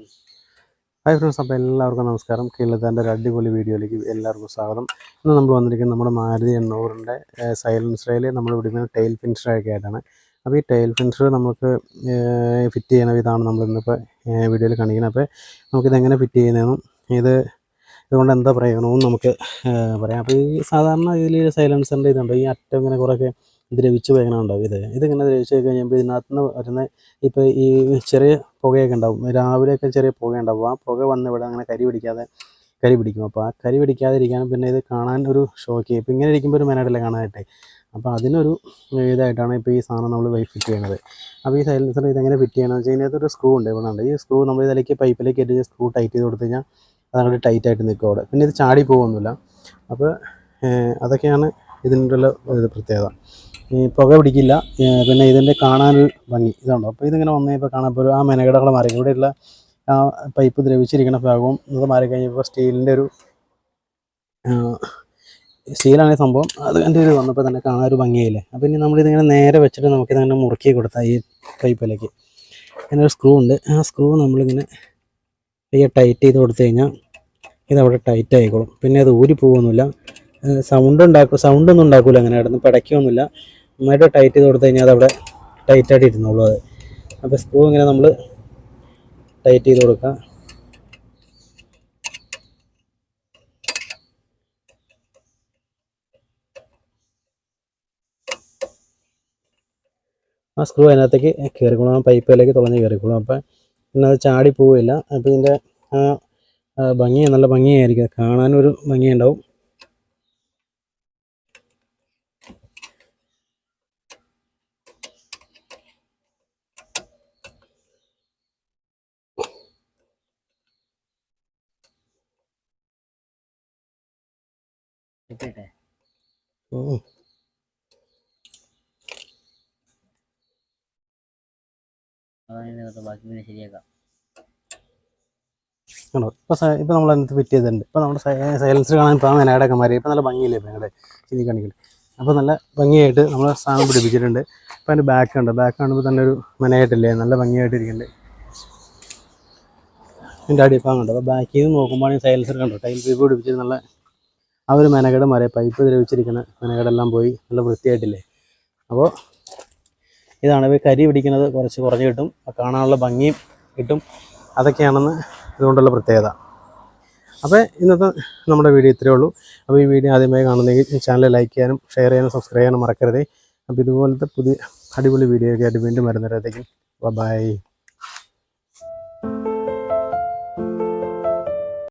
Hi friends, അപ്പോൾ എല്ലാവർക്കും നമസ്കാരം. കേരളത്തിൻ്റെ ഒരു അടിപൊളി വീഡിയോയിലേക്ക് എല്ലാവർക്കും സ്വാഗതം. ഇന്ന് നമ്മൾ വന്നിരിക്കുന്നത് നമ്മുടെ മാരുതി 800-ൻ്റെ സൈലൻസറിൽ നമ്മൾ പിടിക്കുന്ന ടെയിൽ ഫിനിഷറൊക്കെ ആയിട്ടാണ്. അപ്പോൾ ഈ ടെയിൽ ഫിനിഷർ നമുക്ക് ഫിറ്റ് ചെയ്യണ ഇതാണ് നമ്മൾ ഇന്നിപ്പോൾ വീഡിയോയിൽ കാണിക്കുന്നത്. അപ്പോൾ നമുക്കിതെങ്ങനെ ഫിറ്റ് ചെയ്യുന്നതെന്നും ഇതുകൊണ്ട് എന്താ പ്രയോജനവും നമുക്ക് പറയാം. അപ്പോൾ ഈ സാധാരണ ഇതിൽ സൈലൻസറിൻ്റെ ഇതുണ്ട്, ഈ അറ്റം ഇങ്ങനെ കുറേയൊക്കെ ദ്രവിച്ച് പോയങ്ങനെയുണ്ടാവും. ഇതിങ്ങനെ ദ്രവിച്ച് കഴിയുമ്പോൾ ഇതിനകത്ത് നിന്ന് വരുന്ന ഇപ്പോൾ ഈ ചെറിയ പുകയൊക്കെ ഉണ്ടാവും, രാവിലെയൊക്കെ ചെറിയ പുകയുണ്ടാവും. ആ പുക വന്ന് ഇവിടെ അങ്ങനെ കരി പിടിക്കും. അപ്പോൾ ആ കരി പിടിക്കാതിരിക്കാനും പിന്നെ ഇത് കാണാൻ ഒരു ഷോക്ക്, ഇപ്പോൾ ഇങ്ങനെ ഇരിക്കുമ്പോൾ ഒരു മെനഡല്ലേ കാണാനായിട്ട്. അപ്പോൾ അതിനൊരു ഇതായിട്ടാണ് ഇപ്പോൾ ഈ സാധനം നമ്മൾ ഫിറ്റ് ചെയ്യുന്നത്. അപ്പോൾ ഈ സൈലൻസർ ഇതെങ്ങനെ ഫിറ്റ് ചെയ്യണമെന്ന് വെച്ച് കഴിഞ്ഞാൽ ഇതിനകത്തൊരു സ്ക്രൂ ഉണ്ട്, ഇവിടെ ഉണ്ട്. ഈ സ്ക്രൂ നമ്മൾ ഇതിലേക്ക് പൈപ്പിലേക്ക് ഇട്ട് സ്ക്രൂ ടൈറ്റ് ചെയ്ത് കൊടുത്തു കഴിഞ്ഞാൽ അതങ്ങോട്ട് ടൈറ്റായിട്ട് നിൽക്കും അവിടെ. പിന്നെ ഇത് ചാടി പോകുമൊന്നുമില്ല. അപ്പോൾ അതൊക്കെയാണ് ഇതിൻ്റെ ഉള്ള പ്രത്യേകത. ഈ പുക പിടിക്കില്ല, പിന്നെ ഇതിൻ്റെ കാണാനൊരു ഭംഗി ഇതുണ്ടോ. അപ്പോൾ ഇതിങ്ങനെ വന്നപ്പോൾ കാണാൻ ഇപ്പോൾ ആ മെനകടകളെ മാറി ഇവിടെയുള്ള ആ പൈപ്പ് ദ്രവിച്ചിരിക്കുന്ന ഭാഗവും ഇത് മാറിക്കഴിഞ്ഞപ്പോൾ സ്റ്റീലാണ് സംഭവം. അത് എൻ്റെ ഒരു വന്നപ്പോൾ തന്നെ കാണാൻ ഒരു ഭംഗിയായില്ലേ. അപ്പോൾ ഇനി നമ്മളിതിങ്ങനെ നേരെ വെച്ചിട്ട് നമുക്കിതങ്ങനെ മുറുക്കി കൊടുത്താൽ ഈ പൈപ്പിലേക്ക് ഇങ്ങനെ ഒരു സ്ക്രൂ ഉണ്ട്. ആ സ്ക്രൂ നമ്മളിങ്ങനെ ടൈറ്റ് ചെയ്ത് കൊടുത്തു കഴിഞ്ഞാൽ ഇതവിടെ ടൈറ്റ് ആയിക്കോളും. പിന്നെ അത് ഊരിപ്പോകുന്നില്ല, സൗണ്ടൊന്നും ഉണ്ടാക്കില്ല, അങ്ങനെ കിടന്ന് പിടയ്ക്കൊന്നുമില്ല. നന്നായിട്ട് ടൈറ്റ് ചെയ്ത് കൊടുത്തു കഴിഞ്ഞാൽ അതവിടെ ടൈറ്റായിട്ട് ഇരുന്നുള്ളൂ അത്. അപ്പോൾ സ്ക്രൂ ഇങ്ങനെ നമ്മൾ ടൈറ്റ് ചെയ്ത് കൊടുക്കുക. ആ സ്ക്രൂ അതിനകത്തേക്ക് കയറിക്കോളും, ആ പൈപ്പിലേക്ക് തുളഞ്ഞ് കയറിക്കോളും. അപ്പം പിന്നെ അത് ചാടി പോവില്ല. അപ്പോൾ ഇതിൻ്റെ നല്ല ഭംഗിയായിരിക്കും, കാണാനൊരു ഭംഗിയുണ്ടാവും. ശരിയാക്കാം. ആണോ? ഇപ്പോൾ നമ്മൾ അതിനകത്ത് ഫിറ്റ് ചെയ്തിട്ടുണ്ട്. ഇപ്പോൾ നമ്മുടെ സൈലൻസർ കാണാൻ ഇപ്പോൾ മെനയുടെയൊക്കെ മാറി ഇപ്പോൾ നല്ല ഭംഗിയില്ലേ ഇപ്പോൾ ഞങ്ങളുടെ ചിരി കാണിക്കൽ. അപ്പോൾ നല്ല ഭംഗിയായിട്ട് നമ്മൾ സാധനം പിടിപ്പിച്ചിട്ടുണ്ട്. അപ്പോൾ അതിൻ്റെ ബാക്ക് കാണുമ്പോൾ തന്നെ ഒരു മെനയായിട്ടില്ലേ, നല്ല ഭംഗിയായിട്ടിരിക്കുന്നുണ്ട്. എൻ്റെ അടിപ്പാൻ കണ്ടോ. അപ്പോൾ ബാക്കിൽ നിന്ന് നോക്കുമ്പോൾ സൈലൻസർ കണ്ടോ, ടൈൽ പൈപ്പ് പിടിപ്പിച്ചിട്ട് നല്ല ആ ഒരു മെനകേട് മാറി, പൈപ്പ് ദ്രവിച്ചിരിക്കുന്ന മെനകേടെല്ലാം പോയി, നല്ല വൃത്തിയായിട്ടില്ലേ. അപ്പോൾ ഇതാണ് ഇപ്പോൾ കരി പിടിക്കുന്നത് കുറഞ്ഞ് കിട്ടും, കാണാനുള്ള ഭംഗിയും കിട്ടും. അതൊക്കെയാണെന്ന് ഇതുകൊണ്ടുള്ള പ്രത്യേകത. അപ്പോൾ ഇന്നത്തെ നമ്മുടെ വീഡിയോ ഇത്രയേ ഉള്ളൂ. അപ്പോൾ ഈ വീഡിയോ ആദ്യമായി കാണുന്നെങ്കിൽ ചാനൽ ലൈക്ക് ചെയ്യാനും ഷെയർ ചെയ്യാനും സബ്സ്ക്രൈബ് ചെയ്യാനും മറക്കരുതേ. അപ്പോൾ ഇതുപോലത്തെ പുതിയ അടിപൊളി വീഡിയോ ഒക്കെ ആയിട്ട് വീണ്ടും വരുന്നവരത്തേക്കും ബൈ.